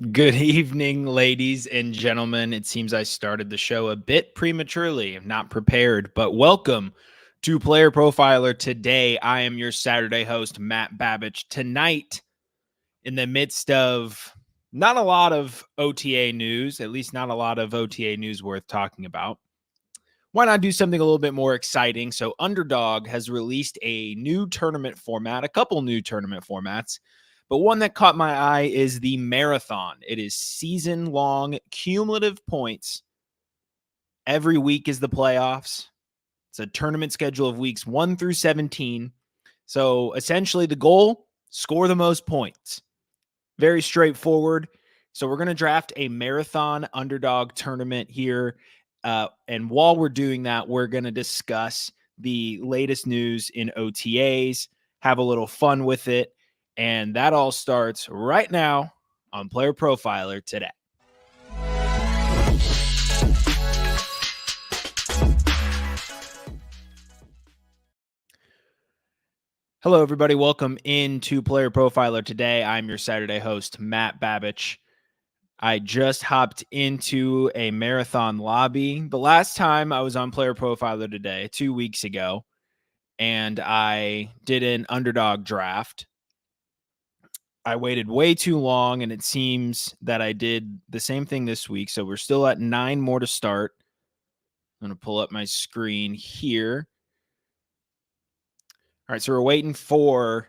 Good evening, ladies and gentlemen. It seems I started the show a bit prematurely. I'm not prepared, but welcome to Player Profiler. Today, I am your Saturday host, Matt Babich. Tonight, in the midst of not a lot of OTA news, at least not a lot of OTA news worth talking about, why not do something a little bit more exciting? So, Underdog has released a new tournament format, a couple new tournament formats. But one that caught my eye is the marathon. It is season-long cumulative points. Every week is the playoffs. It's a tournament schedule of weeks 1 through 17. So essentially the goal, score the most points. Very straightforward. So we're going to draft a marathon underdog tournament here. And while we're doing that, we're going to discuss the latest news in OTAs, have a little fun with it. And that all starts right now on Player Profiler today. Hello, everybody. Welcome into Player Profiler today. I'm your Saturday host, Matt Babich. I just hopped into a marathon lobby. The last time I was on Player Profiler today, 2 weeks ago, and I did an underdog draft. I waited way too long, and it seems that I did the same thing this week. So we're still at 9 more to start. I'm going to pull up my screen here. All right, so we're waiting for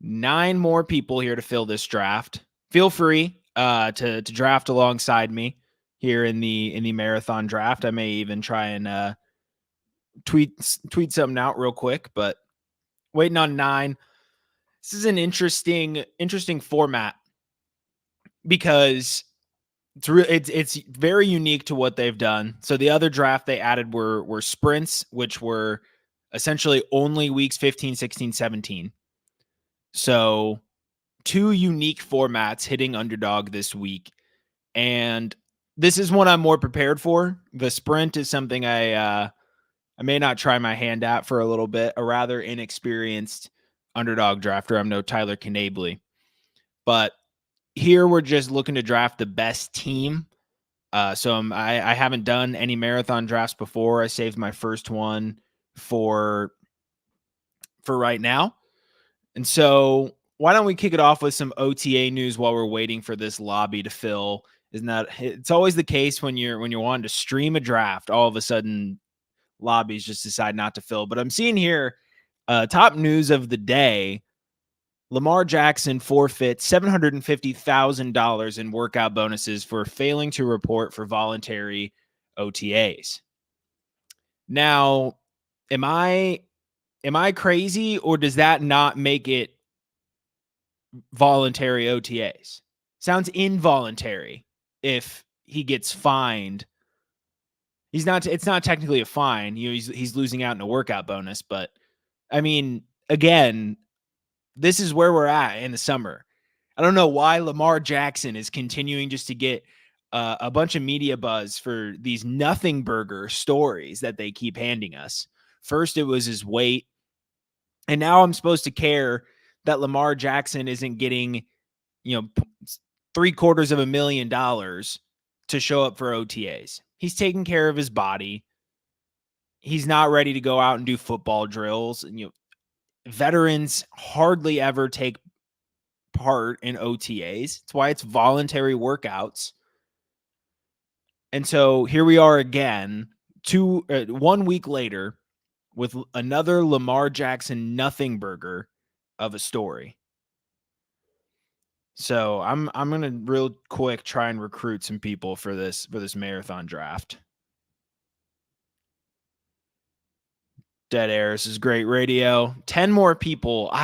9 more people here to fill this draft. Feel free to draft alongside me here in the marathon draft. I may even try and tweet something out real quick, but waiting on 9. This is an interesting format because it's very unique to what they've done. So the other draft they added were sprints, which were essentially only weeks 15, 16, 17. So 2 unique formats hitting Underdog this week. And this is one I'm more prepared for. The sprint is something I may not try my hand at for a little bit. A rather inexperienced Underdog drafter. I'm no Tyler Knabley. But here we're just looking to draft the best team. I haven't done any marathon drafts before. I saved my first one for right now. And so why don't we kick it off with some OTA news while we're waiting for this lobby to fill? Isn't that it's always the case when you're wanting to stream a draft, all of a sudden lobbies just decide not to fill. But I'm seeing here top news of the day. Lamar Jackson forfeits $750,000 in workout bonuses for failing to report for voluntary OTAs. Now, am I crazy, or does that not make it voluntary OTAs? Sounds involuntary if he gets fined. It's not technically a fine. He's losing out in a workout bonus, but I mean, again, this is where we're at in the summer. I don't know why Lamar Jackson is continuing just to get a bunch of media buzz for these nothing burger stories that they keep handing us. First, it was his weight. And now I'm supposed to care that Lamar Jackson isn't getting, $750,000 to show up for OTAs. He's taking care of his body. He's not ready to go out and do football drills. And, veterans hardly ever take part in OTAs. That's why it's voluntary workouts. And so here we are again, 1 week later, with another Lamar Jackson nothing burger of a story. So I'm gonna real quick try and recruit some people for this marathon draft. Dead air. This is great radio. 10 more people.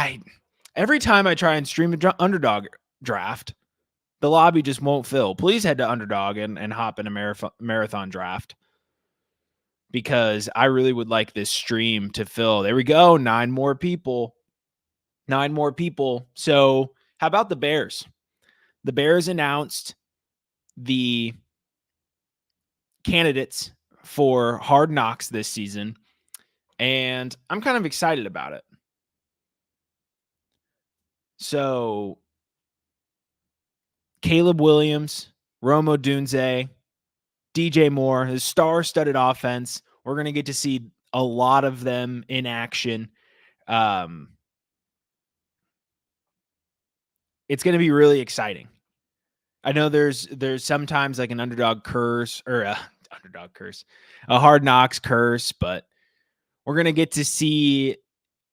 Every time I try and stream an underdog draft, the lobby just won't fill. Please head to Underdog and hop in a marathon draft, because I really would like this stream to fill. There we go. 9 more people. 9 more people. So how about the Bears? The Bears announced the candidates for Hard Knocks this season, and I'm kind of excited about it. So Caleb Williams, Rome Odunze, DJ Moore, his star-studded offense. We're going to get to see a lot of them in action. It's going to be really exciting. I know there's sometimes like an underdog curse or a hard knocks curse, but we're going to get to see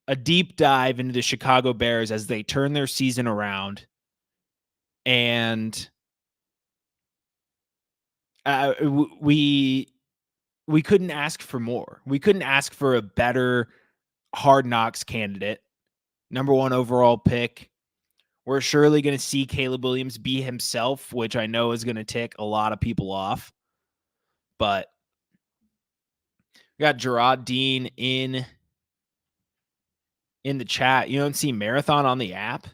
a deep dive into the Chicago Bears as they turn their season around. And we couldn't ask for more. We couldn't ask for a better hard knocks candidate. Number 1 overall pick. We're surely going to see Caleb Williams be himself, which I know is going to tick a lot of people off. But we got Gerard Dean in the chat. You don't see Marathon on the app?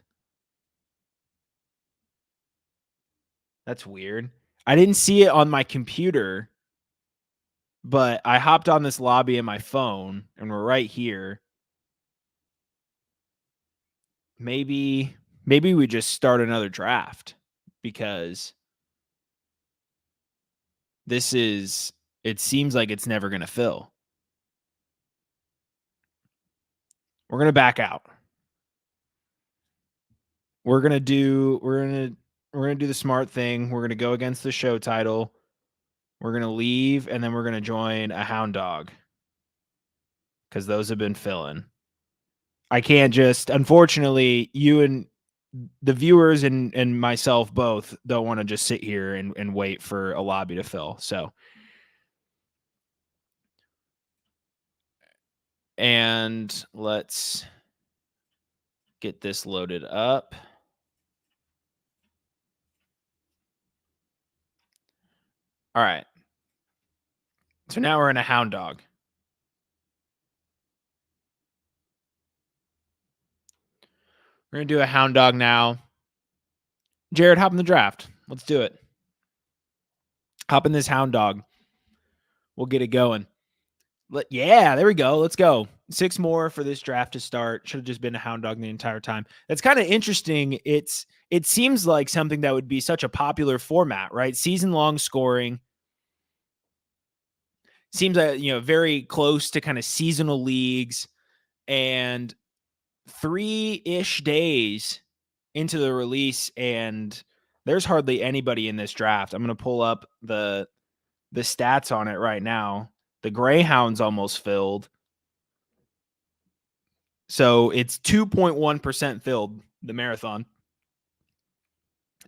That's weird. I didn't see it on my computer, but I hopped on this lobby in my phone, and we're right here. Maybe we just start another draft, because it seems like it's never going to fill. We're going to back out. We're going to do the smart thing. We're going to go against the show title. We're going to leave, and then we're going to join a hound dog, because those have been filling. I can't just, unfortunately, you and the viewers and myself both don't want to just sit here and wait for a lobby to fill. So, and let's get this loaded up. All right. So now we're in a hound dog. We're going to do a hound dog now. Jared, hop in the draft. Let's do it. Hop in this hound dog. We'll get it going. Yeah, there we go. Let's go. 6 more for this draft to start. Should have just been a hound dog the entire time. That's kind of interesting. It seems like something that would be such a popular format, right? Season-long scoring. Seems like, very close to kind of seasonal leagues, and 3-ish days into the release, and there's hardly anybody in this draft. I'm going to pull up the stats on it right now. The Greyhound's almost filled. So it's 2.1% filled, the Marathon.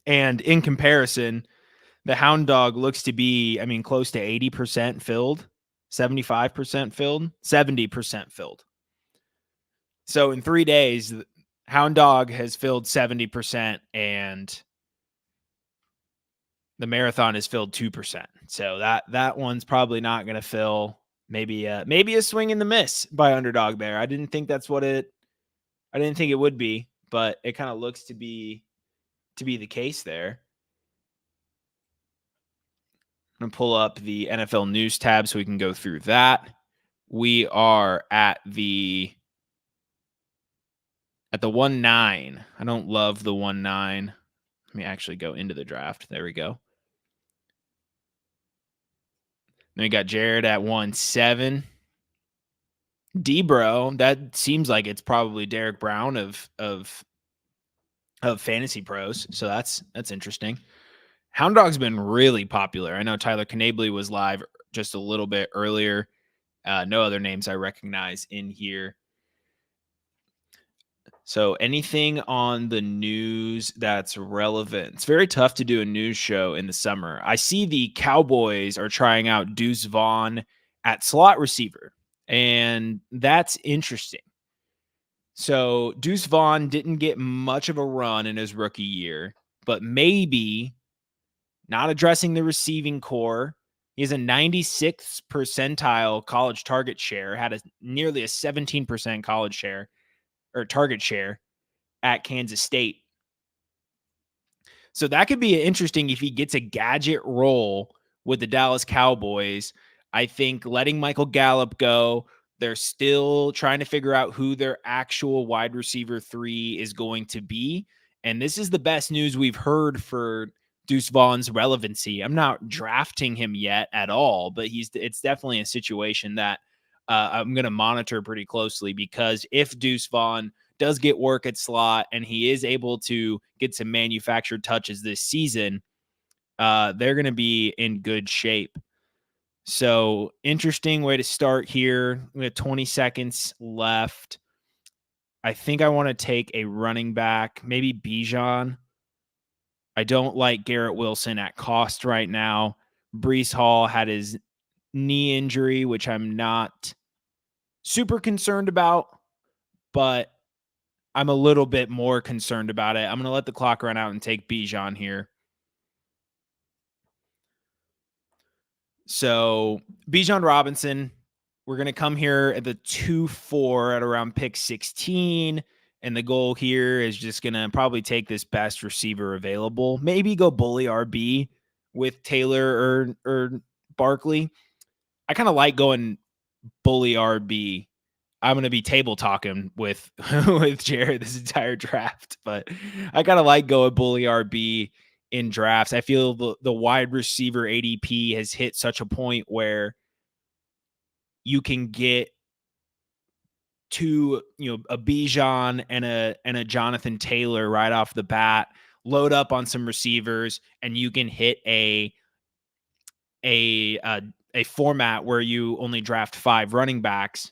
And in comparison, the Hound Dog looks to be, close to 80% filled, 75% filled, 70% filled. So in 3 days, Hound Dog has filled 70%, and the Marathon has filled 2%. So that one's probably not going to fill. Maybe a swing and the miss by Underdog there. I didn't think it would be, but it kind of looks to be the case there. I'm going to pull up the NFL news tab so we can go through that. We are at the 1-9. I don't love the 1-9. Let me actually go into the draft. There we go. Then we got Jared at 1-7. D-Bro, that seems like it's probably Derek Brown of Fantasy Pros. So that's interesting. Hound Dog's been really popular. I know Tyler Knably was live just a little bit earlier. No other names I recognize in here. So anything on the news that's relevant? It's very tough to do a news show in the summer. I see the Cowboys are trying out Deuce Vaughn at slot receiver, and that's interesting. So Deuce Vaughn didn't get much of a run in his rookie year, but maybe not addressing the receiving core. He has a 96th percentile college target share, had nearly a 17% college share or target share at Kansas State. So that could be interesting if he gets a gadget role with the Dallas Cowboys. I think letting Michael Gallup go, they're still trying to figure out who their actual wide receiver 3 is going to be. And this is the best news we've heard for Deuce Vaughn's relevancy. I'm not drafting him yet at all, but it's definitely a situation that I'm going to monitor pretty closely, because if Deuce Vaughn does get work at slot and he is able to get some manufactured touches this season, they're going to be in good shape. So interesting way to start here. We have 20 seconds left. I think I want to take a running back, maybe Bijan. I don't like Garrett Wilson at cost right now. Breece Hall had his knee injury, which I'm not super concerned about, but I'm a little bit more concerned about it. I'm going to let the clock run out and take Bijan here. So Bijan Robinson, we're going to come here at the 2-4 at around pick 16. And the goal here is just going to probably take this best receiver available. Maybe go bully RB with Taylor or Barkley. I kind of like going bully RB. I'm going to be table talking with Jared this entire draft, but I kind of like going bully RB in drafts. I feel the wide receiver ADP has hit such a point where you can get to, a Bijan and a Jonathan Taylor right off the bat, load up on some receivers, and you can hit a format where you only draft 5 running backs.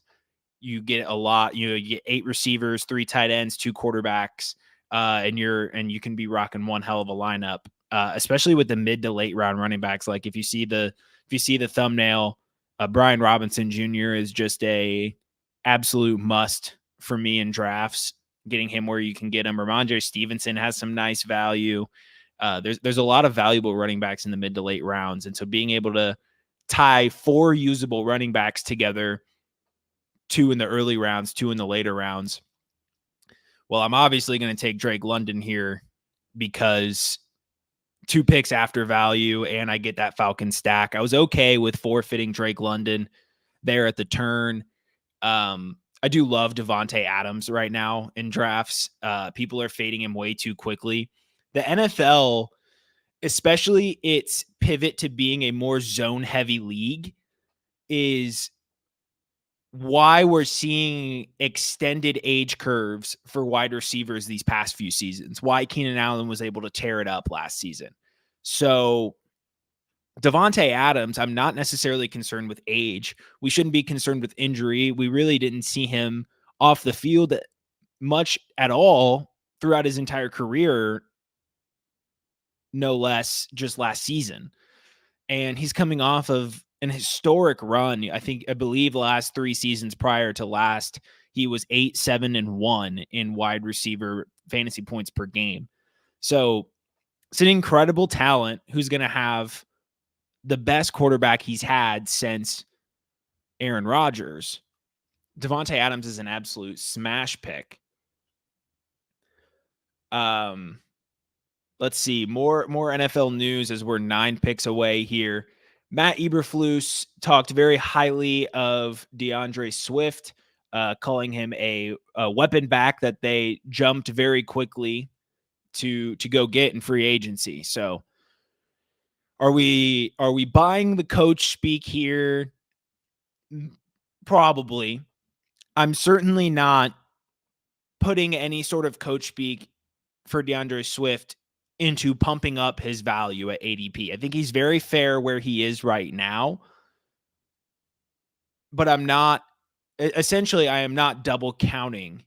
You get a lot, you get 8 receivers, 3 tight ends, 2 quarterbacks, and you can be rocking one hell of a lineup, especially with the mid to late round running backs. Like if you see the thumbnail, Brian Robinson Jr. is just a absolute must for me in drafts. Getting him where you can get him. Ramondre Stevenson has some nice value. There's a lot of valuable running backs in the mid to late rounds, and so being able to tie 4 usable running backs together, 2 in the early rounds, 2 in the later rounds. Well, I'm obviously going to take Drake London here because 2 picks after value, and I get that Falcon stack. I was okay with forfeiting Drake London there at the turn. I do love Devontae Adams right now in drafts. People are fading him way too quickly. The NFL, especially its pivot to being a more zone-heavy league, is why we're seeing extended age curves for wide receivers these past few seasons, why Keenan Allen was able to tear it up last season. So Devontae Adams, I'm not necessarily concerned with age. We shouldn't be concerned with injury. We really didn't see him off the field much at all throughout his entire career, no less just last season. And he's coming off of an historic run. I believe the last 3 seasons prior to last, he was 8, 7, and 1 in wide receiver fantasy points per game. So it's an incredible talent who's going to have the best quarterback he's had since Aaron Rodgers. Devontae Adams is an absolute smash pick. Let's see, more NFL news as we're 9 picks away here. Matt Eberflus talked very highly of DeAndre Swift, calling him a weapon back that they jumped very quickly to go get in free agency. So are we buying the coach speak here? Probably. I'm certainly not putting any sort of coach speak for DeAndre Swift into pumping up his value at ADP. I think he's very fair where he is right now, but I am not double counting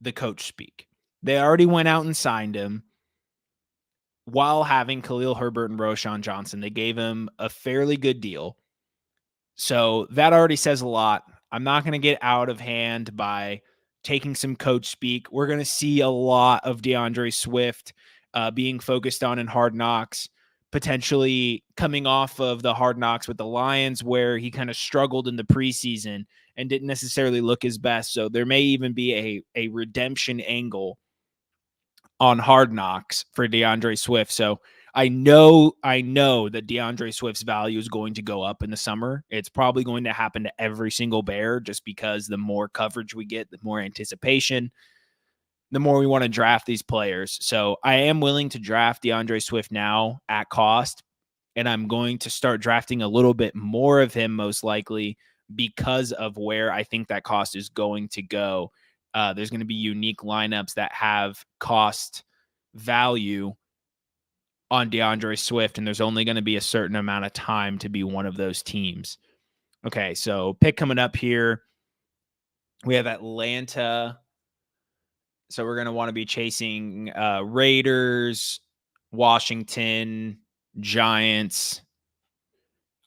the coach speak. They already went out and signed him while having Khalil Herbert and Roschon Johnson. They gave him a fairly good deal. So that already says a lot. I'm not going to get out of hand by taking some coach speak. We're going to see a lot of DeAndre Swift being focused on in Hard Knocks, potentially coming off of the Hard Knocks with the Lions, where he kind of struggled in the preseason and didn't necessarily look his best. So there may even be a redemption angle on Hard Knocks for DeAndre Swift. So I know that DeAndre Swift's value is going to go up in the summer. It's probably going to happen to every single Bear, just because the more coverage we get, the more anticipation. the more we want to draft these players. So I am willing to draft DeAndre Swift now at cost, and I'm going to start drafting a little bit more of him most likely because of where I think that cost is going to go. There's going to be unique lineups that have cost value on DeAndre Swift, and there's only going to be a certain amount of time to be one of those teams. Okay, so pick coming up here. We have Atlanta. So we're going to want to be chasing Raiders, Washington, Giants.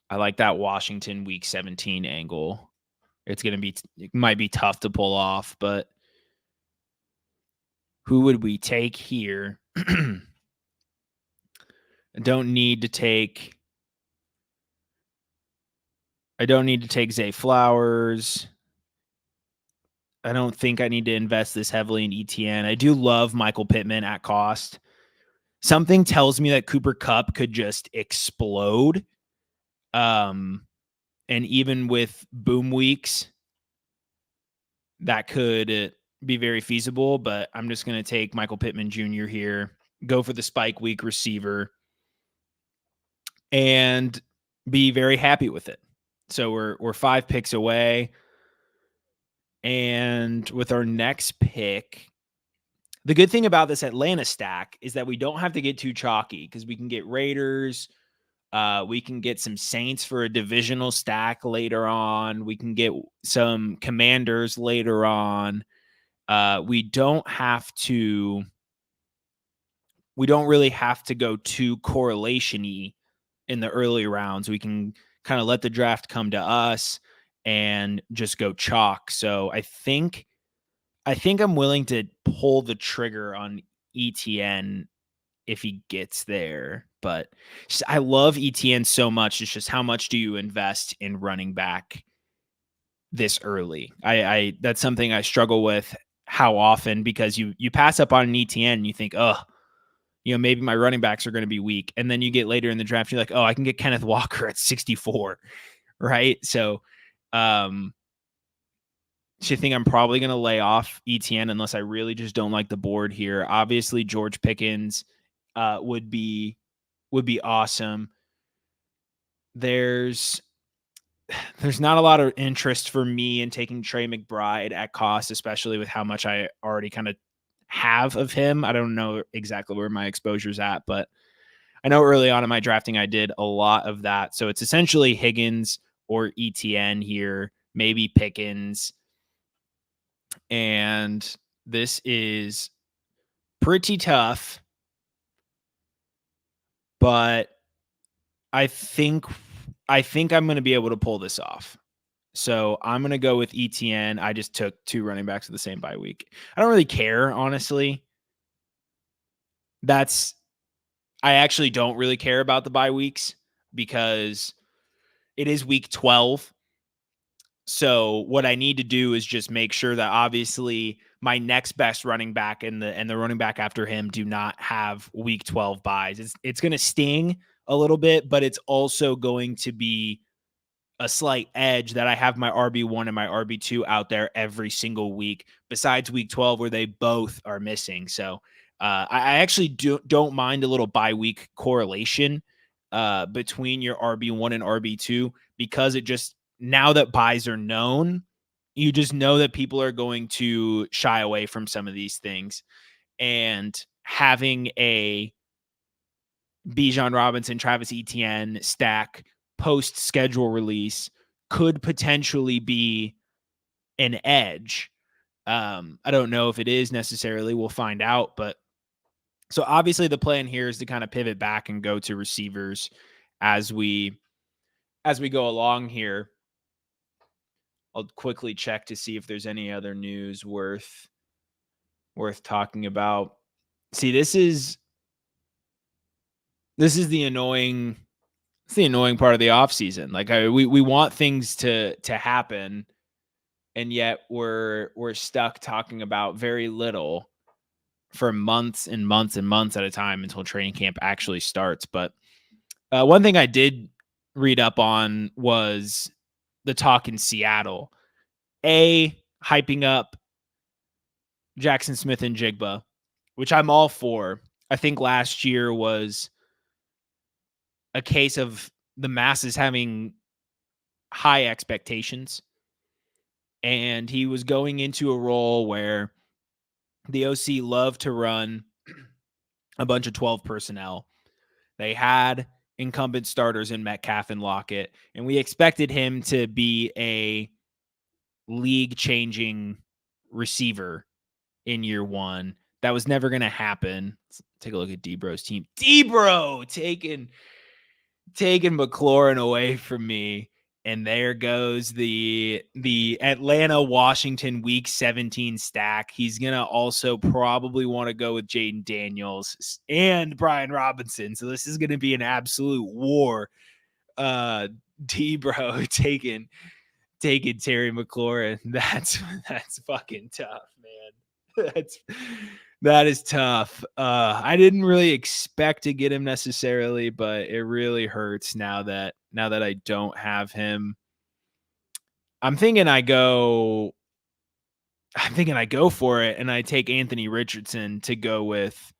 I like that Washington week 17 angle. It's going to be, it might be tough to pull off, but who would we take here? I don't need to take Zay Flowers. I don't think I need to invest this heavily in ETN. I do love Michael Pittman at cost. Something tells me that Cooper Kupp could just explode. And even with boom weeks, that could be very feasible. But I'm just going to take Michael Pittman Jr. here, go for the spike week receiver, and be very happy with it. So we're 5 picks away. And with our next pick, the good thing about this Atlanta stack is that we don't have to get too chalky because we can get Raiders. We can get some Saints for a divisional stack later on. We can get some Commanders later on. We don't really have to go too correlation-y in the early rounds. We can kind of let the draft come to us and just go chalk. So I think I'm willing to pull the trigger on ETN if he gets there. But I love ETN so much. It's just how much do you invest in running back this early? I that's something I struggle with how often, because you pass up on an ETN and you think, oh, maybe my running backs are going to be weak. And then you get later in the draft, you're like, oh, I can get Kenneth Walker at 64. Right. So, I think I'm probably going to lay off ETN unless I really just don't like the board here. Obviously, George Pickens would be awesome. There's not a lot of interest for me in taking Trey McBride at cost, especially with how much I already kind of have of him. I don't know exactly where my exposure's at, but I know early on in my drafting, I did a lot of that. So it's essentially Higgins or ETN here, maybe Pickens. And this is pretty tough, but I think I'm going to be able to pull this off. So I'm going to go with ETN. I just took 2 running backs of the same bye week. I don't really care, honestly. I actually don't really care about the bye weeks because it is week 12. So what I need to do is just make sure that obviously my next best running back and the running back after him do not have week 12 buys. It's going to sting a little bit, but it's also going to be a slight edge that I have my RB1 and my RB2 out there every single week, besides week 12 where they both are missing. So I actually don't mind a little bye week correlation between your RB1 and RB2, because it just, now that buys are known, you just know that people are going to shy away from some of these things. And having a Bijan Robinson, Travis Etienne stack post schedule release could potentially be an edge. I don't know if it is necessarily. We'll find out. But so obviously the plan here is to kind of pivot back and go to receivers as we go along here. I'll quickly check to see if there's any other news worth talking about. See, this is the annoying part of the offseason. Like we want things to happen, and yet we're stuck talking about very little for months and months and months at a time until training camp actually starts. But one thing I did read up on was the talk in Seattle. Hyping up Jackson Smith and Jigba, which I'm all for. I think last year was a case of the masses having high expectations, and he was going into a role where the OC loved to run a bunch of 12 personnel. They had incumbent starters in Metcalf and Lockett, and we expected him to be a league-changing receiver in year one. That was never going to happen. Let's take a look at D-Bro's team. D-Bro taking McLaurin away from me. And there goes the Atlanta Washington week 17 stack. He's going to also probably want to go with Jaden Daniels and Brian Robinson. So this is going to be an absolute war. D-Bro taking Terry McLaurin. That's fucking tough, man. That is tough. I didn't really expect to get him necessarily, but it really hurts now that I don't have him. I'm thinking I go for it, and I take Anthony Richardson to go with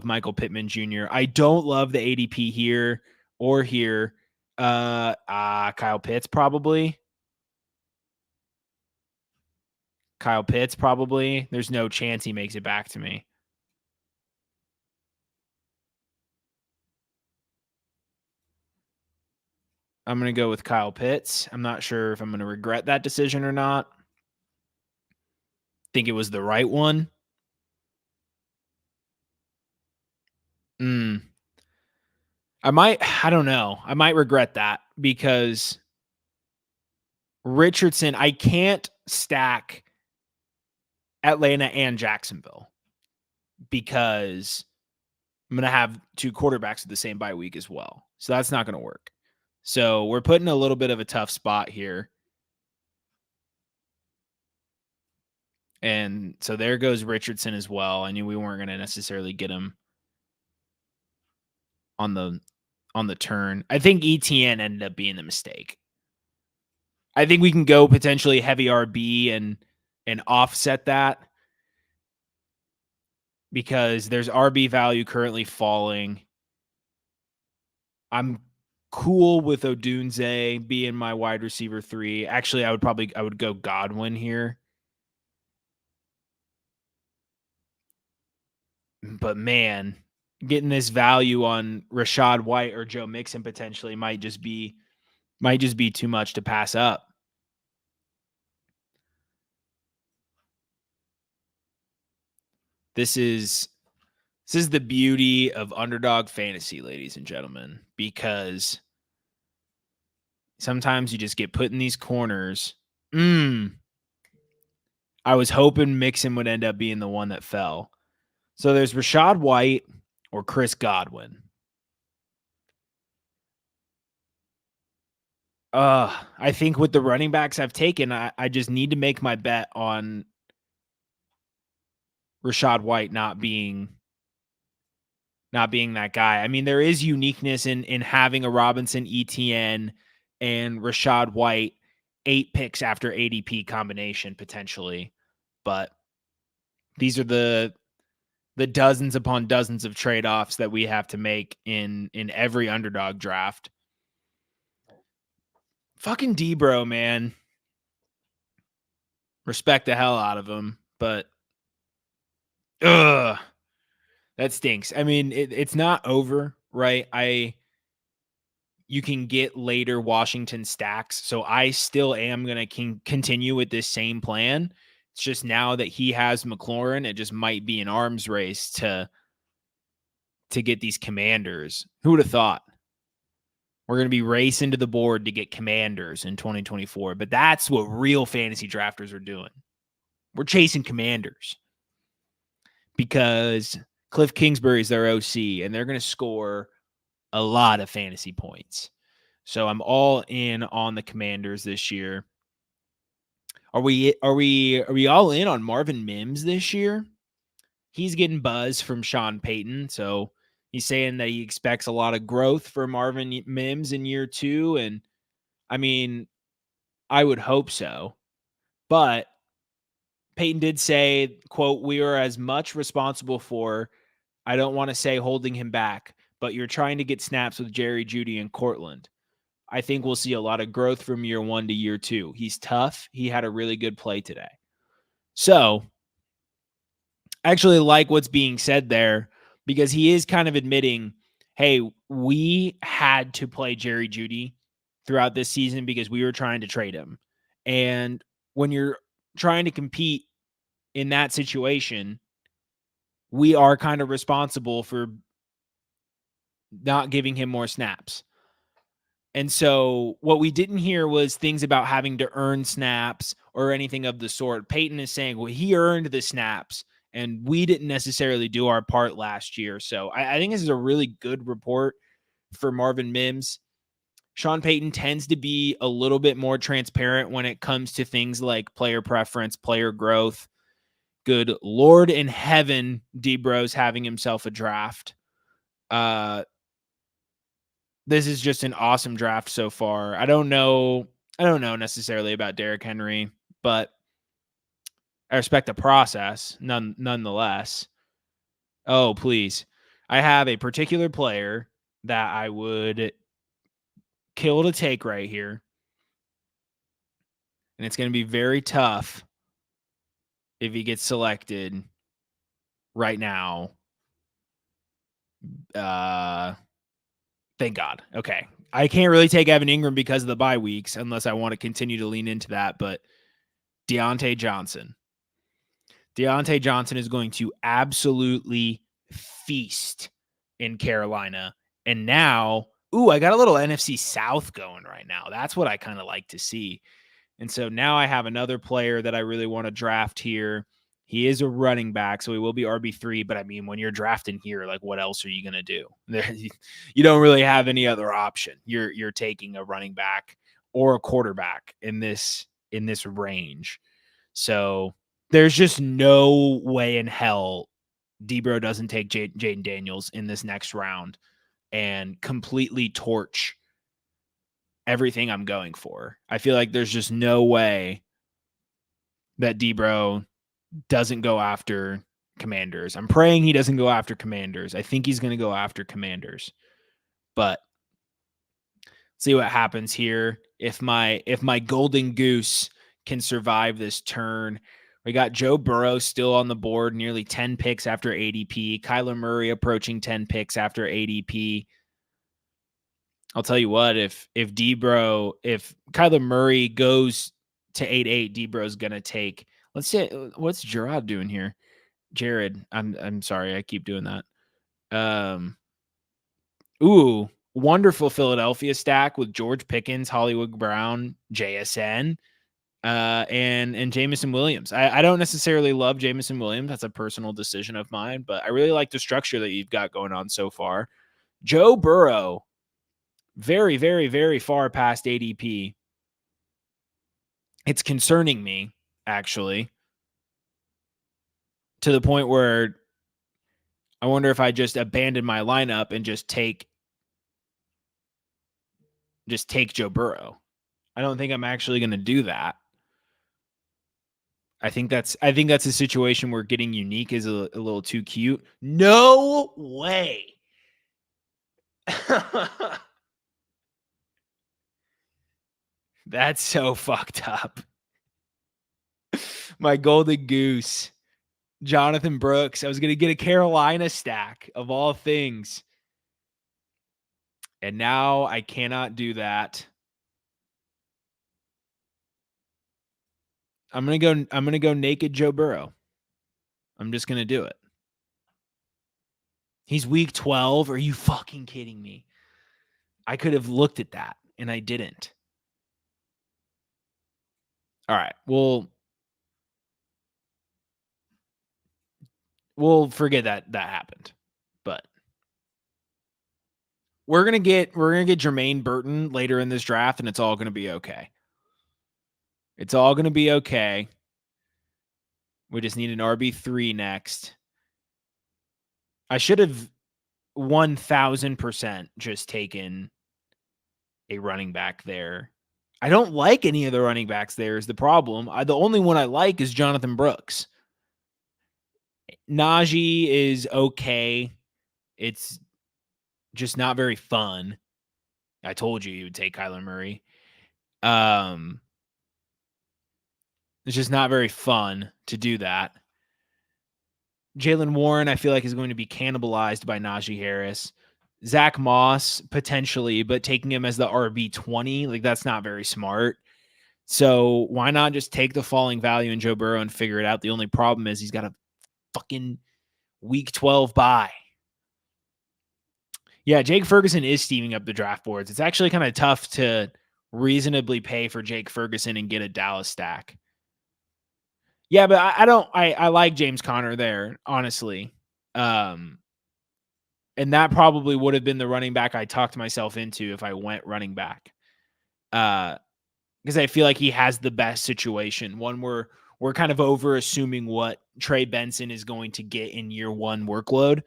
Michael Pittman Jr. I don't love the ADP here or here. Kyle Pitts probably. There's no chance he makes it back to me. I'm going to go with Kyle Pitts. I'm not sure if I'm going to regret that decision or not. Think it was the right one. I don't know. I might regret that because Richardson, I can't stack Atlanta and Jacksonville because I'm going to have two quarterbacks with the same bye week as well. So that's not going to work. So we're putting a little bit of a tough spot here. And so there goes Richardson as well. I knew we weren't going to necessarily get him on the turn. I think ETN ended up being the mistake. I think we can go potentially heavy RB and offset that because there's RB value currently falling. I'm cool with Odunze being my wide receiver 3. Actually, I would go Godwin here. But man, getting this value on Rashad White or Joe Mixon potentially might just be too much to pass up. This is the beauty of Underdog Fantasy, ladies and gentlemen, because sometimes you just get put in these corners. I was hoping Mixon would end up being the one that fell. So there's Rashad White or Chris Godwin. I think with the running backs I've taken, I just need to make my bet on Rashad White not being that guy. I mean, there is uniqueness in having a Robinson, ETN, and Rashad White 8 picks after ADP combination potentially, but these are the dozens upon dozens of trade-offs that we have to make in every underdog draft. Fucking D-Bro, man. Respect the hell out of him, but that stinks. I mean, it's not over, right? You can get later Washington stacks, so I still am going to continue with this same plan. It's just now that he has McLaurin, it just might be an arms race to get these Commanders. Who would have thought? We're going to be racing to the board to get Commanders in 2024, but that's what real fantasy drafters are doing. We're chasing Commanders because Cliff Kingsbury is their OC, and they're going to score a lot of fantasy points. So I'm all in on the Commanders this year. Are we all in on Marvin Mims this year? He's getting buzz from Sean Payton, so he's saying that he expects a lot of growth for Marvin Mims in year 2, and I mean, I would hope so. But Peyton did say, quote, "We are as much responsible for, I don't want to say holding him back, but you're trying to get snaps with Jerry Jeudy and Cortland. I think we'll see a lot of growth from year 1 to year 2. He's tough. He had a really good play today." So I actually like what's being said there because he is kind of admitting, hey, we had to play Jerry Jeudy throughout this season because we were trying to trade him. And when you're trying to compete in that situation, we are kind of responsible for not giving him more snaps. And so what we didn't hear was things about having to earn snaps or anything of the sort. Peyton is saying, well, he earned the snaps and we didn't necessarily do our part last year. So I think this is a really good report for Marvin Mims. Sean Payton tends to be a little bit more transparent when it comes to things like player preference, player growth. Good Lord in heaven, D-Bro's having himself a draft. This is just an awesome draft so far. I don't know necessarily about Derrick Henry, but I respect the process nonetheless. Oh, please. I have a particular player that I would kill to take right here. And it's going to be very tough if he gets selected right now. Thank God. Okay. I can't really take Evan Ingram because of the bye weeks unless I want to continue to lean into that, but Deontay Johnson. Deontay Johnson is going to absolutely feast in Carolina. And now, I got a little NFC South going right now. That's what I kind of like to see. And so now I have another player that I really want to draft here. He is a running back, so he will be RB3. But I mean, when you're drafting here, like, what else are you going to do? You don't really have any other option. You're taking a running back or a quarterback in this range. So there's just no way in hell D-Bro doesn't take Jaden Daniels in this next round and completely torch everything I'm going for. I feel like there's just no way that D-Bro doesn't go after Commanders. I'm praying he doesn't go after Commanders. I think he's going to go after Commanders. But see what happens here. If my golden goose can survive this turn. We got Joe Burrow still on the board, nearly 10 picks after ADP. Kyler Murray approaching 10 picks after ADP. I'll tell you what, if Kyler Murray goes to 8-8, D-Bro's gonna take. Let's say, what's Gerard doing here? Jared, I'm sorry, I keep doing that. Wonderful Philadelphia stack with George Pickens, Hollywood Brown, JSN, and Jameson Williams. I don't necessarily love Jameson Williams. That's a personal decision of mine, but I really like the structure that you've got going on so far. Joe Burrow, very, very, very far past ADP. It's concerning me, actually, to the point where I wonder if I just abandon my lineup and just take Joe Burrow. I don't think I'm actually going to do that. I think that's a situation where getting unique is a little too cute. No way. That's so fucked up. My golden goose, Jonathan Brooks. I was going to get a Carolina stack of all things. And now I cannot do that. I'm going to go naked Joe Burrow. I'm just going to do it. He's week 12. Are you fucking kidding me? I could have looked at that and I didn't. All right. We'll forget that happened. But we're going to get Jermaine Burton later in this draft and it's all going to be okay. It's all going to be okay. We just need an RB3 next. I should have 1000% just taken a running back there. I don't like any of the running backs there is the problem. The only one I like is Jonathan Brooks. Najee is okay. It's just not very fun. I told you would take Kyler Murray. It's just not very fun to do that. Jalen Warren, I feel like, is going to be cannibalized by Najee Harris. Zach Moss, potentially, but taking him as the RB20, like that's not very smart. So why not just take the falling value in Joe Burrow and figure it out? The only problem is he's got a fucking week 12 bye. Yeah, Jake Ferguson is steaming up the draft boards. It's actually kind of tough to reasonably pay for Jake Ferguson and get a Dallas stack. Yeah, but I like James Conner there, honestly. And that probably would have been the running back I talked myself into if I went running back. Because I feel like he has the best situation. One where we're kind of over assuming what Trey Benson is going to get in year one workload.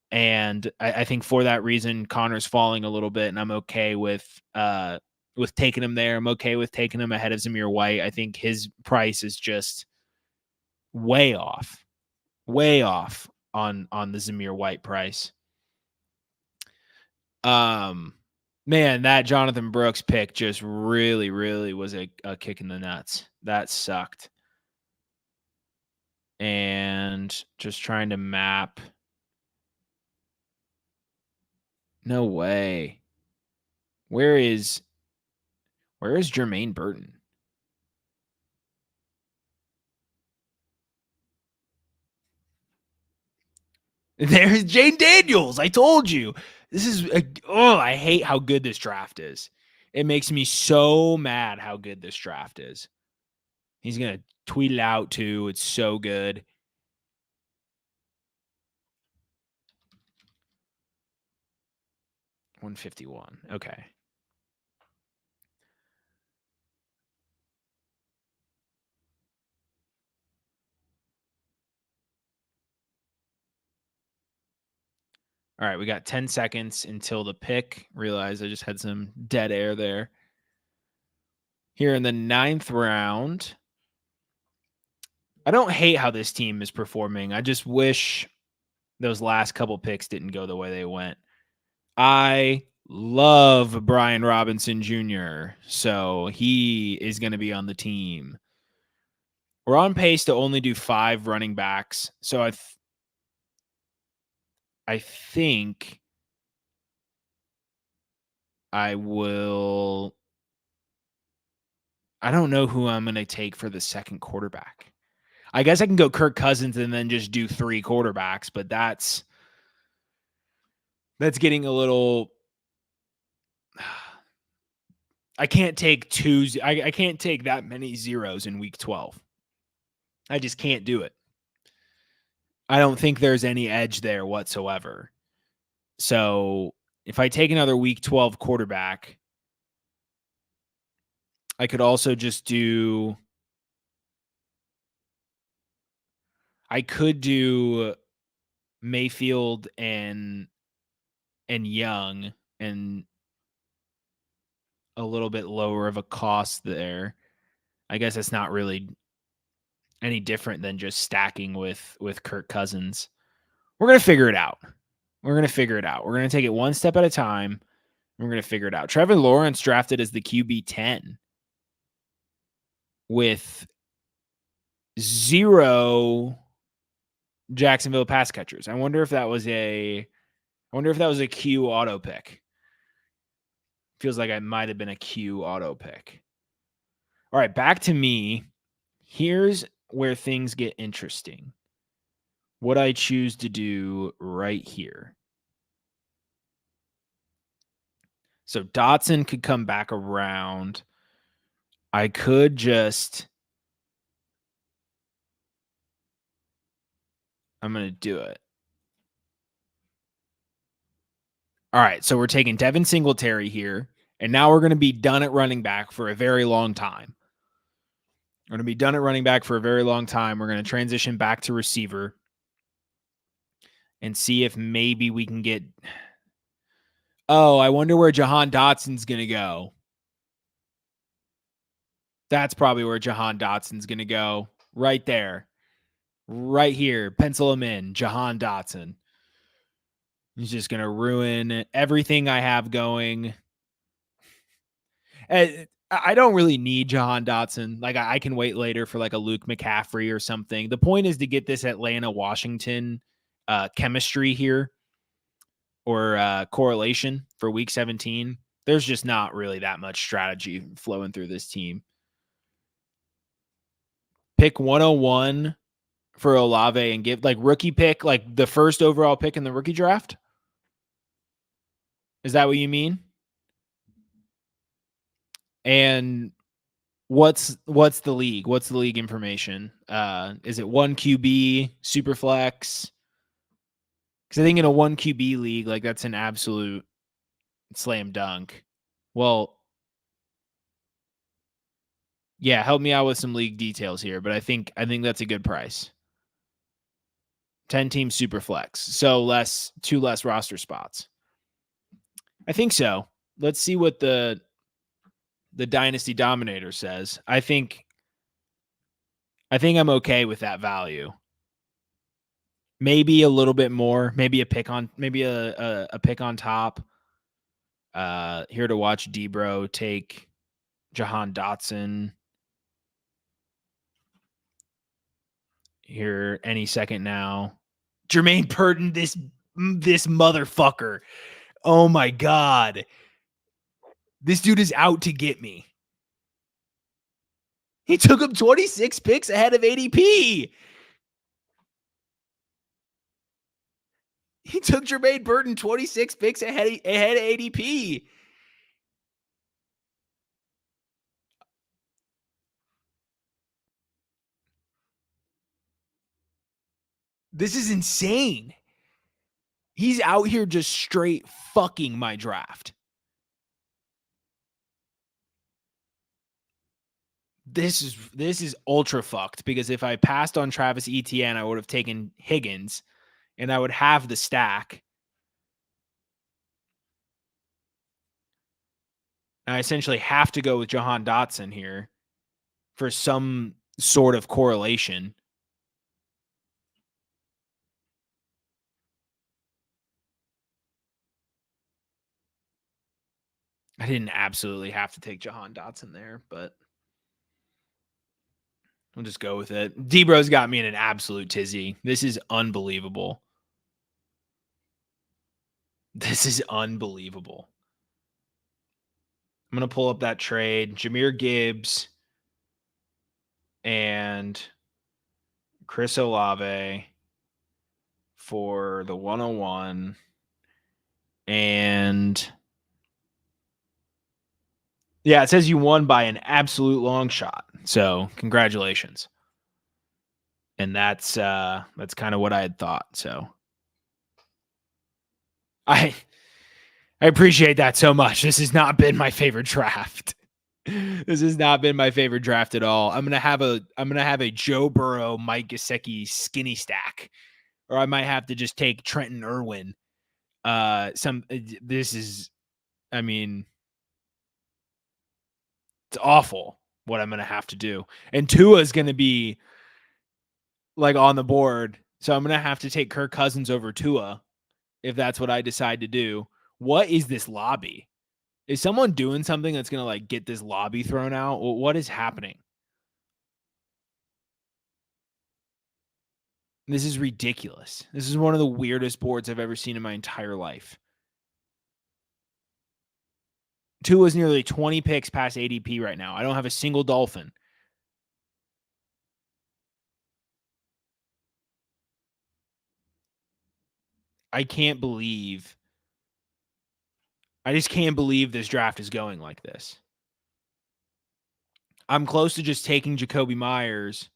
And I think for that reason, Connor's falling a little bit, and I'm okay with taking him there. I'm okay with taking him ahead of Zamir White. I think his price is just way off on the Zamir White price. Man, that Jonathan Brooks pick just really, really was a kick in the nuts. That sucked. And just trying to map. No way. Where is Jermaine Burton? There's Jane Daniels. I told you. This is I hate how good this draft is. It makes me so mad how good this draft is. He's going to tweet it out too. It's so good. $151. Okay. All right, we got 10 seconds until the pick. Realize I just had some dead air there. Here in the 9th round, I don't hate how this team is performing. I just wish those last couple picks didn't go the way they went. I love Brian Robinson Jr., so he is going to be on the team. We're on pace to only do 5 running backs, so I think I will. I don't know who I'm going to take for the second quarterback. I guess I can go Kirk Cousins and then just do 3 quarterbacks, but that's getting a little. I can't take I can't take that many zeros in week 12. I just can't do it. I don't think there's any edge there whatsoever. So if I take another week 12 quarterback, I could also just do. I could do Mayfield and Young and a little bit lower of a cost there. I guess it's not really any different than just stacking with Kirk Cousins. We're going to figure it out. We're going to take it one step at a time. We're going to figure it out. Trevor Lawrence drafted as the QB 10 with 0 Jacksonville pass catchers. I wonder if that was a Q auto pick. Feels like I might have been a Q auto pick. All right, back to me. Here's where things get interesting. What I choose to do right here. So Dotson could come back around. I could just. I'm going to do it. All right, so we're taking Devin Singletary here, and now we're going to be done at running back for a very long time. We're going to be done at running back for a very long time. We're going to transition back to receiver and see if maybe we can get. Oh, I wonder where Jahan Dotson's going to go. That's probably where Jahan Dotson's going to go. Right there. Right here. Pencil him in. Jahan Dotson. He's just going to ruin everything I have going. I don't really need Jahan Dotson. Like, I can wait later for like a Luke McCaffrey or something. The point is to get this Atlanta Washington chemistry here, or correlation for week 17. There's just not really that much strategy flowing through this team. Pick 101 for Olave and give like rookie pick, like the first overall pick in the rookie draft. Is that what you mean? And what's the league? What's the league information? Is it 1 QB super flex? Because I think in a 1 QB league, like that's an absolute slam dunk. Well, yeah, help me out with some league details here, but I think that's a good price. 10 team super flex, so two less roster spots. I think so. Let's see what the Dynasty Dominator says. I think I'm okay with that value. Maybe a little bit more. Maybe a pick on top. Here to watch Debro take Jahan Dotson here any second now. Jermaine Purton, this motherfucker. Oh my God. This dude is out to get me. He took him 26 picks ahead of ADP. He took Jermaine Burton 26 picks ahead of ADP. This is insane. He's out here just straight fucking my draft. This is ultra fucked, because if I passed on Travis Etienne, I would have taken Higgins and I would have the stack. I essentially have to go with Jahan Dotson here for some sort of correlation. I didn't absolutely have to take Jahan Dotson there, but I'll just go with it. Debro's got me in an absolute tizzy. This is unbelievable. This is unbelievable. I'm going to pull up that trade. Jahmyr Gibbs and Chris Olave for the 101. And yeah, it says you won by an absolute long shot. So congratulations. And that's kind of what I had thought. So I appreciate that so much. This has not been my favorite draft. This has not been my favorite draft at all. I'm gonna have a Joe Burrow, Mike Gesicki skinny stack, or I might have to just take Trenton Irwin. This is, I mean, it's awful what I'm gonna have to do. And Tua is gonna be like on the board, so I'm gonna have to take Kirk Cousins over Tua if that's what I decide to do. What is this lobby? Is someone doing something that's going to like get this lobby thrown out? What is happening? This is ridiculous. This is one of the weirdest boards I've ever seen in my entire life. Tua is nearly 20 picks past ADP right now. I don't have a single Dolphin. I just can't believe this draft is going like this. I'm close to just taking Jacoby Myers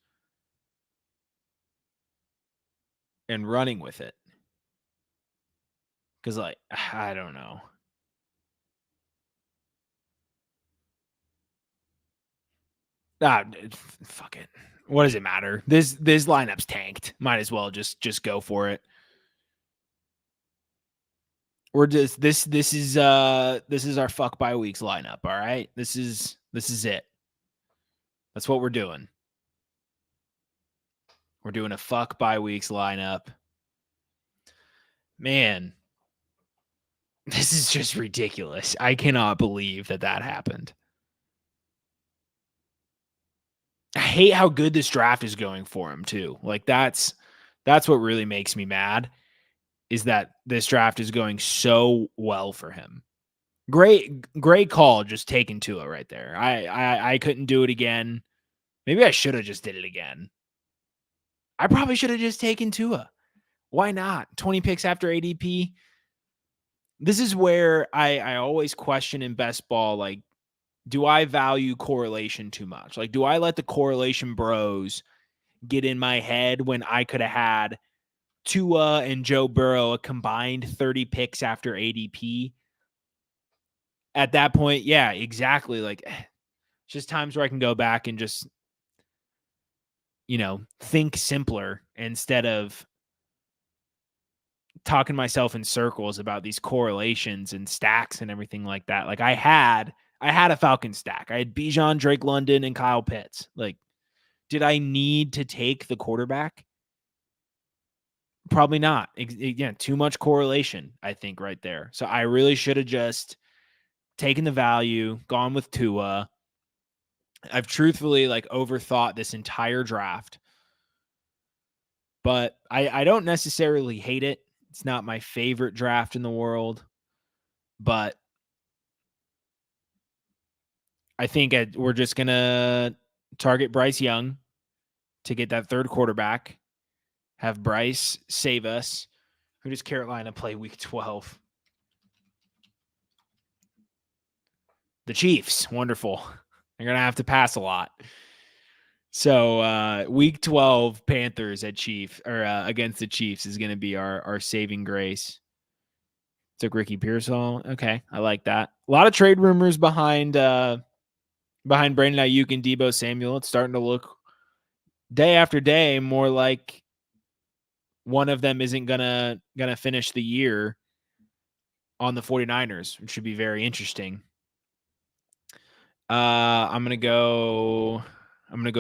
and running with it. Because, like, I don't know. Fuck it. What does it matter? This lineup's tanked. Might as well just go for it. We're just this is our fuck by weeks lineup. All right. This is it. That's what we're doing. We're doing a fuck bye weeks lineup. Man, this is just ridiculous. I cannot believe that happened. I hate how good this draft is going for him too. Like that's what really makes me mad is that this draft is going so well for him. Great call just taking Tua right there. I couldn't do it again. Maybe I should have just did it again. I probably should have just taken Tua. Why not? 20 picks after ADP. This is where I always question in best ball, like, do I value correlation too much? Like, do I let the correlation bros get in my head when I could have had Tua and Joe Burrow a combined 30 picks after ADP? At that point, yeah, exactly. Like, just times where I can go back and just, think simpler instead of talking myself in circles about these correlations and stacks and everything like that. Like I had a Falcon stack. I had Bijan, Drake London, and Kyle Pitts. Like, did I need to take the quarterback? Probably not. Again, too much correlation, I think, right there. So I really should have just taken the value, gone with Tua. I've truthfully overthought this entire draft, but I don't necessarily hate it. It's not my favorite draft in the world, but I think we're just going to target Bryce Young to get that third quarterback, have Bryce save us. Who does Carolina play week 12? The Chiefs. Wonderful. They're going to have to pass a lot. So week 12 Panthers at against the Chiefs is going to be our saving grace. Took Ricky Pearsall. Okay, I like that. A lot of trade rumors behind Brandon Ayuk and Deebo Samuel. It's starting to look day after day more like one of them isn't gonna finish the year on the 49ers, which should be very interesting. I'm gonna go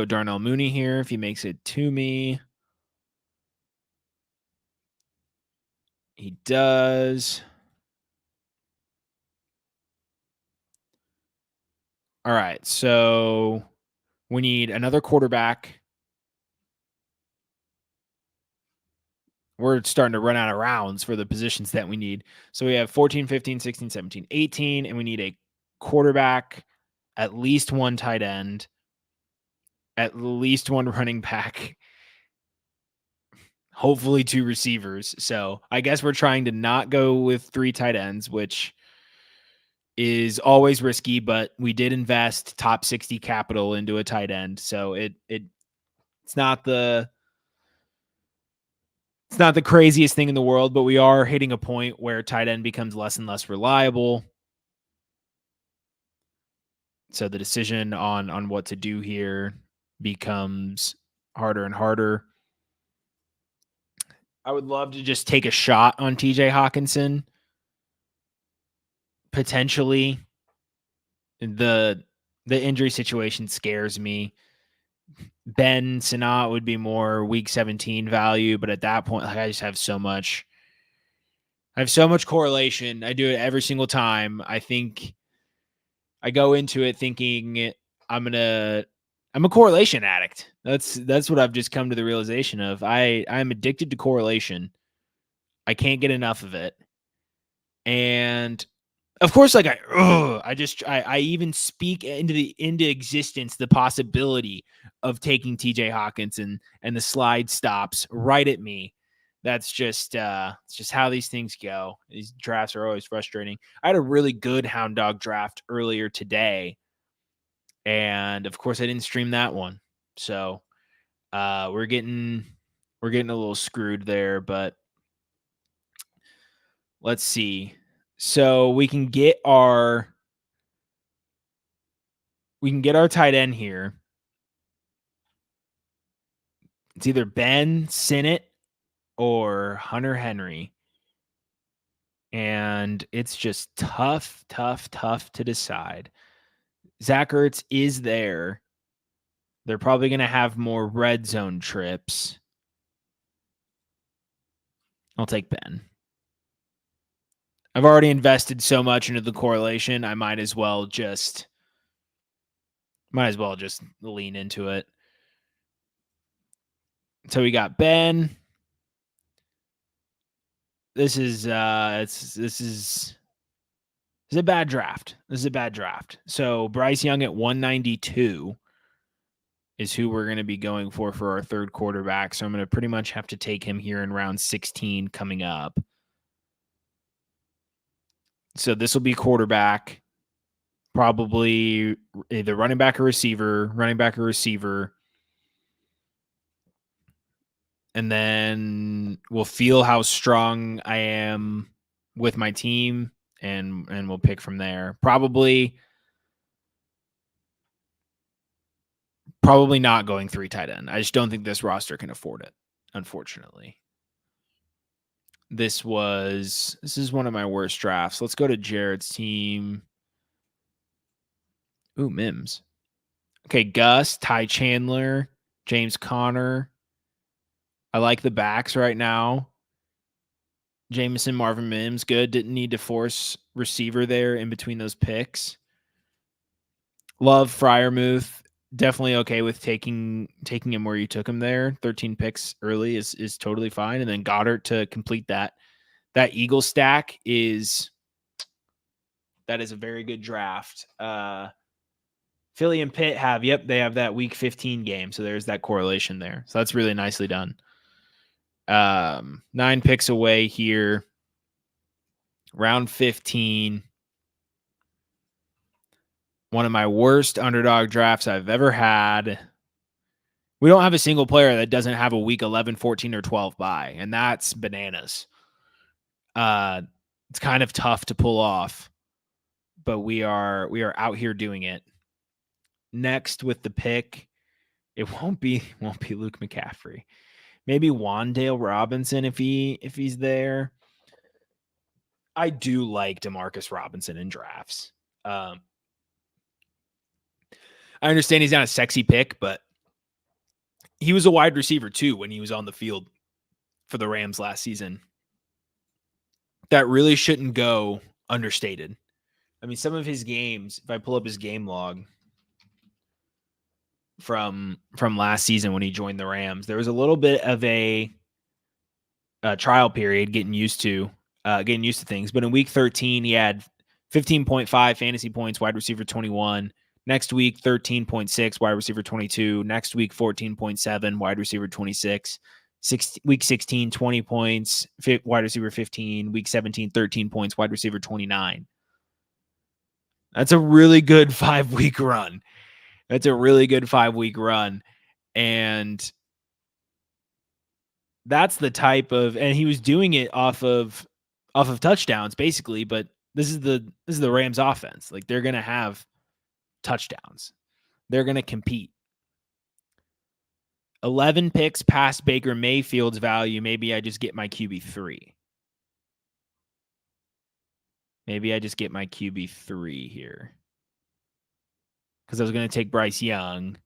Darnell Mooney here if he makes it to me. He does. All right, so we need another quarterback. We're starting to run out of rounds for the positions that we need. So we have 14, 15, 16, 17, 18, and we need a quarterback, at least one tight end, at least one running back, hopefully two receivers. So I guess we're trying to not go with three tight ends, which is always risky, but we did invest top 60 capital into a tight end. So it's not the craziest thing in the world, but we are hitting a point where tight end becomes less and less reliable. So the decision on what to do here becomes harder and harder. I would love to just take a shot on TJ Hawkinson. Potentially, the injury situation scares me. Ben Sinnott would be more week 17 value, but at that point, I just have so much. I have so much correlation. I do it every single time. I think I go into it thinking I'm a correlation addict. That's what I've just come to the realization of. I'm addicted to correlation. I can't get enough of it. And of course, I even speak into existence the possibility of taking TJ Hawkinson and the slide stops right at me. That's just it's just how these things go. These drafts are always frustrating. I had a really good hound dog draft earlier today, and of course I didn't stream that one. So we're getting a little screwed there, but let's see. So we can get our tight end here. It's either Ben Sinnott or Hunter Henry. And it's just tough to decide. Zach Ertz is there. They're probably going to have more red zone trips. I'll take Ben. I've already invested so much into the correlation. I might as well just lean into it. So we got Ben. This is a bad draft. So Bryce Young at 192 is who we're going to be going for our third quarterback. So I'm going to pretty much have to take him here in round 16 coming up. So this will be quarterback, probably either running back or receiver. And then we'll feel how strong I am with my team and we'll pick from there. Probably not going 3 tight end. I just don't think this roster can afford it, unfortunately. This is one of my worst drafts. Let's go to Jared's team. Ooh, Mims. Okay, Gus, Ty Chandler, James Conner. I like the backs right now. Jameson, Marvin Mims, good. Didn't need to force receiver there in between those picks. Love Freiermuth. Definitely okay with taking him where you took him there. 13 picks early is totally fine. And then Goddard to complete that Eagle stack is a very good draft. Philly and Pitt they have that week 15 game. So there's that correlation there. So that's really nicely done. 9 picks away here. Round 15. One of my worst underdog drafts I've ever had. We don't have a single player that doesn't have a week 11, 14, or 12 bye, and that's bananas. It's kind of tough to pull off, but we are out here doing it. Next with the pick, it won't be Luke McCaffrey. Maybe Wan'Dale Robinson if he's there. I do like DeMarcus Robinson in drafts. I understand he's not a sexy pick, but he was a wide receiver too when he was on the field for the Rams last season. That really shouldn't go understated. I mean, some of his games, if I pull up his game log from last season when he joined the Rams, there was a little bit of a trial period getting used to things. But in week 13, he had 15.5 fantasy points, wide receiver 21. Next week, 13.6, wide receiver 22. Next week, 14.7, wide receiver 26. Week 16, 20 points, wide receiver 15. Week 17, 13 points, wide receiver 29. That's a really good 5-week run. And that's the type of, and he was doing it off of touchdowns basically, but this is the Rams offense. Like, they're going to have touchdowns. They're going to compete. 11 picks past Baker Mayfield's value. Maybe I just get my QB3. Here. Because I was going to take Bryce Young,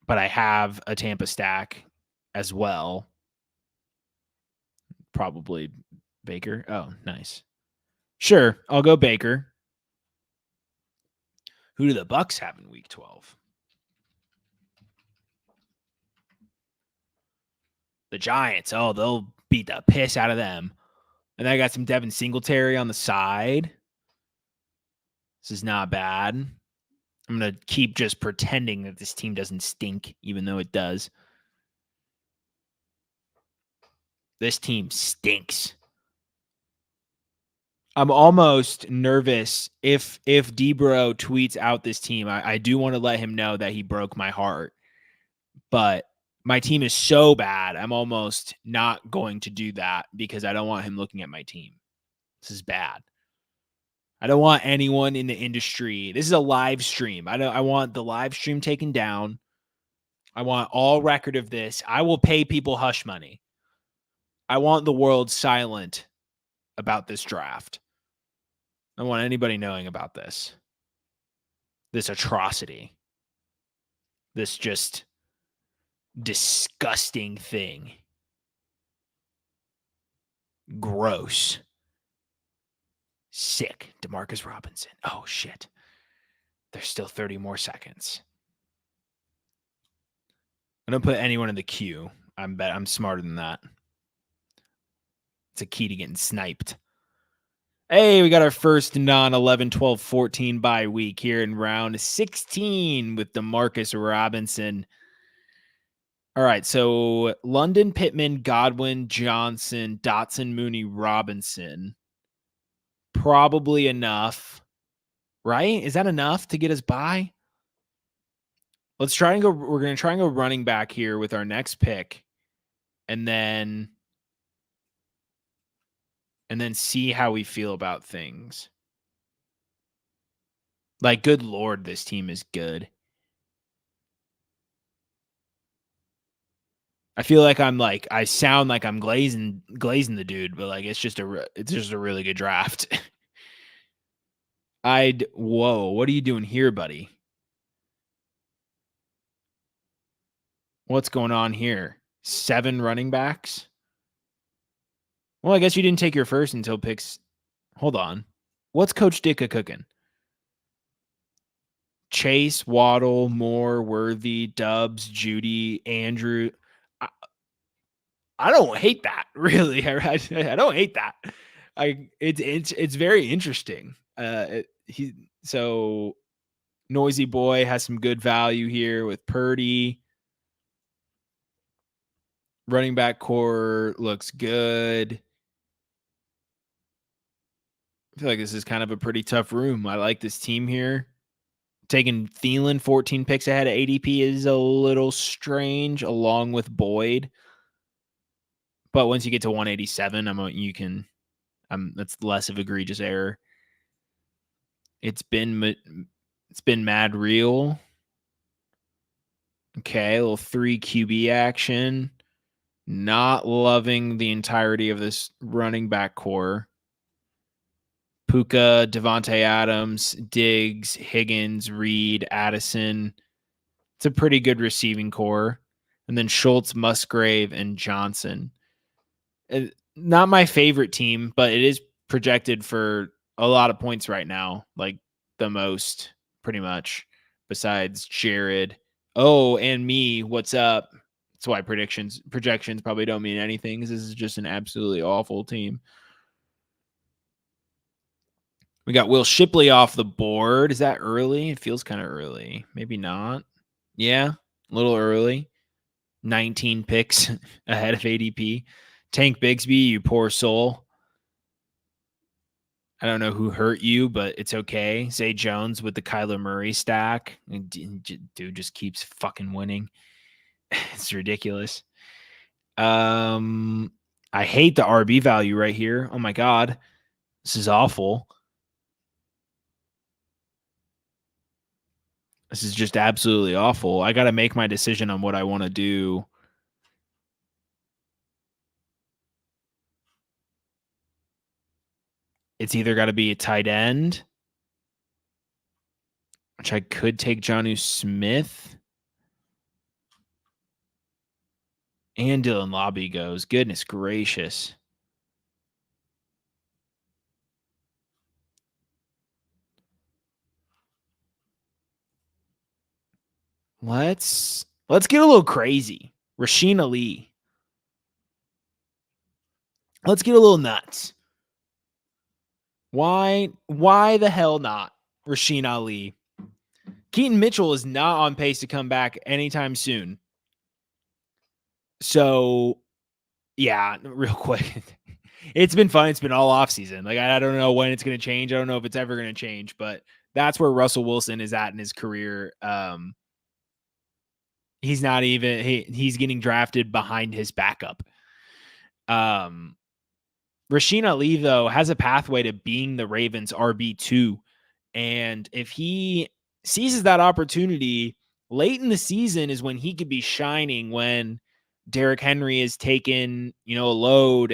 but I have a Tampa stack as well. Probably Baker. Oh, nice. Sure, I'll go Baker. Who do the Bucks have in week 12? The Giants. Oh, they'll beat the piss out of them. And I got some Devin Singletary on the side. This is not bad. I'm going to keep just pretending that this team doesn't stink, even though it does. This team stinks. I'm almost nervous if Debro tweets out this team. I do want to let him know that he broke my heart. But my team is so bad, I'm almost not going to do that because I don't want him looking at my team. This is bad. I don't want anyone in the industry. This is a live stream. I want the live stream taken down. I want all record of this. I will pay people hush money. I want the world silent about this draft. I don't want anybody knowing about this atrocity. This just disgusting thing. Gross. Sick. DeMarcus Robinson. Oh, shit. There's still 30 more seconds. I don't put anyone in the queue. I'm smarter than that. It's a key to getting sniped. Hey, we got our first non-11, 12, 14 bye week here in round 16 with DeMarcus Robinson. All right, so London, Pittman, Godwin, Johnson, Dotson, Mooney, Robinson. Probably enough, right? Is that enough to get us by? Let's try and go. We're going to try and go running back here with our next pick, and then see how we feel about things. Like, good Lord, this team is good. I feel like I sound like I'm glazing the dude, but like it's just a really good draft. Whoa, what are you doing here, buddy? What's going on here? 7 running backs? Well, I guess you didn't take your first until picks. Hold on. What's Coach Dicka cooking? Chase, Waddle, Moore, Worthy, Dubs, Judy, Andrew. I don't hate that, really. I don't hate that. It's very interesting. So Noisy Boy has some good value here with Purdy. Running back core looks good. I feel like this is kind of a pretty tough room. I like this team here. Taking Thielen 14 picks ahead of ADP is a little strange, along with Boyd. But once you get to 187, that's less of egregious error. It's been mad real. Okay, a little 3 QB action. Not loving the entirety of this running back core. Puka, Devontae Adams, Diggs, Higgins, Reed, Addison. It's a pretty good receiving core. And then Schultz, Musgrave, and Johnson. Not my favorite team, but it is projected for a lot of points right now. Like the most, pretty much, besides Jared. Oh, and me. What's up? That's why projections probably don't mean anything, because this is just an absolutely awful team. We got Will Shipley off the board. Is that early? It feels kind of early. Maybe not. Yeah, a little early. 19 picks ahead of ADP. Tank Bigsby, you poor soul. I don't know who hurt you, but it's okay. Zay Jones with the Kyler Murray stack. Dude just keeps fucking winning. It's ridiculous. I hate the RB value right here. Oh my God. This is awful. This is just absolutely awful. I got to make my decision on what I want to do. It's either got to be a tight end, which I could take Jonnu Smith, and Dylan Lobby goes. Goodness gracious. Let's get a little crazy. Rasheen Ali. Let's get a little nuts. Why the hell not Rasheen Ali? Keaton Mitchell is not on pace to come back anytime soon. So, yeah, real quick. It's been fun. It's been all off season. Like, I don't know when it's going to change. I don't know if it's ever going to change, but that's where Russell Wilson is at in his career. He's not even, he's getting drafted behind his backup. Rasheen Ali, though, has a pathway to being the Ravens RB2. And if he seizes that opportunity late in the season is when he could be shining, when Derrick Henry is taking, a load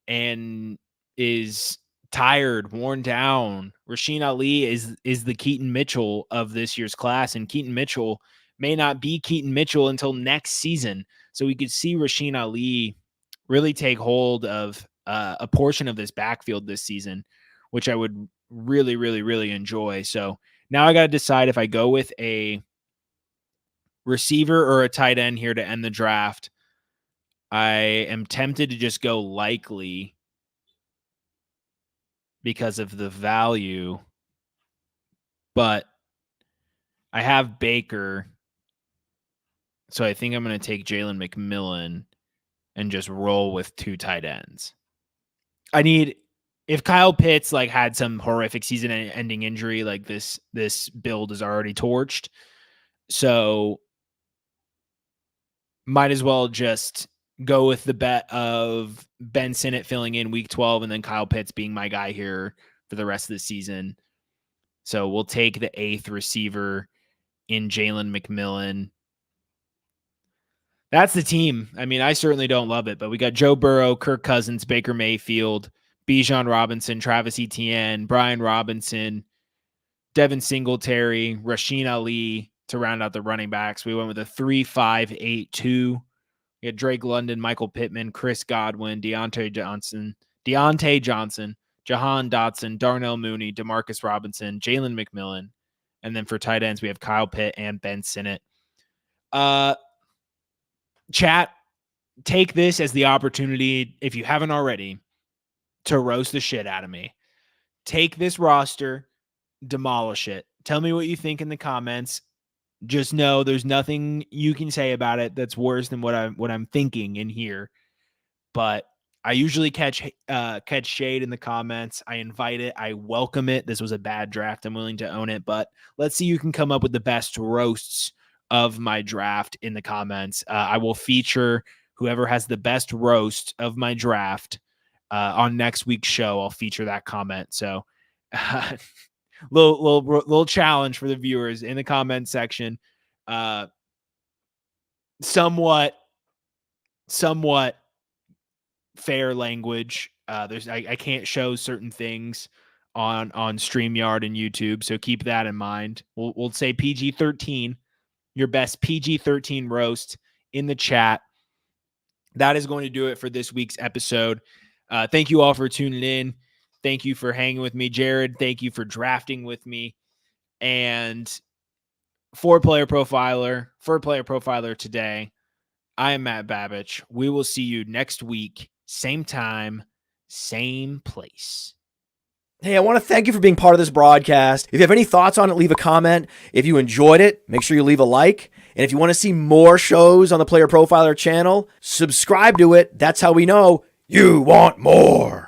and is tired, worn down. Rasheen Ali is the Keaton Mitchell of this year's class. And Keaton Mitchell may not be Keaton Mitchell until next season. So we could see Rasheen Ali really take hold of a portion of this backfield this season, which I would really, really, really enjoy. So now I got to decide if I go with a receiver or a tight end here to end the draft. I am tempted to just go likely because of the value, but I have Baker, so I think I'm going to take Jalen McMillan and just roll with 2 tight ends. If Kyle Pitts like had some horrific season-ending injury, like this build is already torched, so might as well just go with the bet of Ben Sinnott filling in week 12 and then Kyle Pitts being my guy here for the rest of the season. So we'll take the 8th receiver in Jalen McMillan. That's the team. I mean, I certainly don't love it, but we got Joe Burrow, Kirk Cousins, Baker Mayfield, Bijan Robinson, Travis Etienne, Brian Robinson, Devin Singletary, Rasheen Ali to round out the running backs. We went with a 3-5-8-2. We had Drake London, Michael Pittman, Chris Godwin, Deontay Johnson, Jahan Dotson, Darnell Mooney, Demarcus Robinson, Jalen McMillan. And then for tight ends, we have Kyle Pitt and Ben Sinnott. Chat, take this as the opportunity, if you haven't already, to roast the shit out of me. Take this roster, demolish it. Tell me what you think in the comments. Just know there's nothing you can say about it that's worse than what I'm thinking in here. But I usually catch shade in the comments. I invite it. I welcome it. This was a bad draft. I'm willing to own it. But let's see who can come up with the best roasts of my draft in the comments. I will feature whoever has the best roast of my draft on next week's show. I'll feature that comment. So little challenge for the viewers in the comment section. Somewhat fair language. I can't show certain things on StreamYard and YouTube, so keep that in mind. We'll say PG-13. Your best PG-13 roast in the chat. That is going to do it for this week's episode. Thank you all for tuning in. Thank you for hanging with me, Jared. Thank you for drafting with me. And for Player Profiler today, I am Matt Babich. We will see you next week, same time, same place. Hey, I want to thank you for being part of this broadcast. If you have any thoughts on it, leave a comment. If you enjoyed it, make sure you leave a like. And if you want to see more shows on the Player Profiler channel, subscribe to it. That's how we know you want more.